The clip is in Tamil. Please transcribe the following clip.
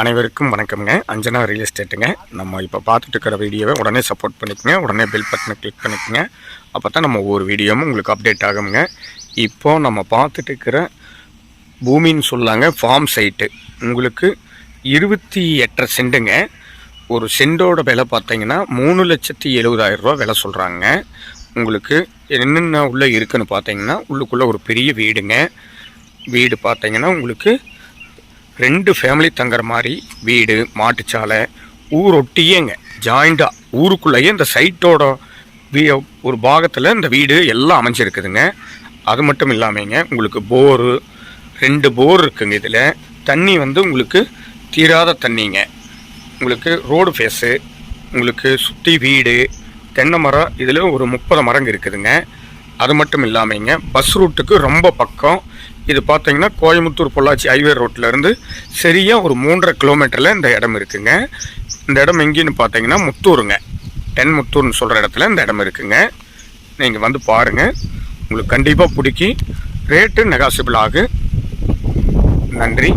அனைவருக்கும் வணக்கம்ங்க. அஞ்சனா ரியல் எஸ்டேட்டுங்க. நம்ம இப்போ பார்த்துட்டு இருக்கிற வீடியோவை உடனே சப்போர்ட் பண்ணிக்கோங்க. உடனே பெல் பட்டனை கிளிக் பண்ணிக்கோங்க. அப்போ தான் நம்ம ஒவ்வொரு வீடியோவும் உங்களுக்கு அப்டேட் ஆகுங்க. இப்போது நம்ம பார்த்துட்டு இருக்கிற பூமின்னு சொல்லாங்க ஃபார்ம் சைட்டு. உங்களுக்கு 28 சென்ட்டுங்க. ஒரு சென்டோட விலை பார்த்தீங்கன்னா 3,70,000 ரூபா விலை சொல்கிறாங்க. உங்களுக்கு என்னென்ன உள்ளே இருக்குதுன்னு பார்த்தீங்கன்னா, உள்ளுக்குள்ளே ஒரு பெரிய வீடுங்க. வீடு பார்த்தீங்கன்னா உங்களுக்கு 2 ஃபேமிலி தங்குற மாதிரி வீடு, மாட்டுச்சாலை, ஊரொட்டியேங்க ஜாயிண்டாக ஊருக்குள்ளேயே இந்த சைட்டோட ஒரு பாகத்தில் இந்த வீடு எல்லாம் அமைஞ்சிருக்குதுங்க. அது மட்டும் இல்லாமங்க உங்களுக்கு போரு 2 போர் இருக்குங்க. இதில் தண்ணி உங்களுக்கு தீராத தண்ணிங்க. உங்களுக்கு ரோடு ஃபேஸு, உங்களுக்கு சுற்றி வீடு, தென்னை மரம், இதில் ஒரு 30 மரங்க இருக்குதுங்க. அது மட்டும் இல்லாமங்க பஸ் ரூட்டுக்கு ரொம்ப பக்கம். இது பார்த்தீங்கன்னா கோயம்புத்தூர் பொள்ளாச்சி ஹைவே ரோட்டிலேருந்து சரியாக ஒரு 3.5 கிலோமீட்டரில் இந்த இடம் இருக்குங்க. இந்த இடம் எங்கேன்னு பார்த்தீங்கன்னா முத்தூருங்க. தென்முத்தூர்னு சொல்கிற இடத்துல இந்த இடம் இருக்குங்க. நீங்கள் வந்து பாருங்கள், உங்களுக்கு கண்டிப்பாக பிடிக்கி. ரேட்டு நெகாசிபிள் ஆகு. நன்றி.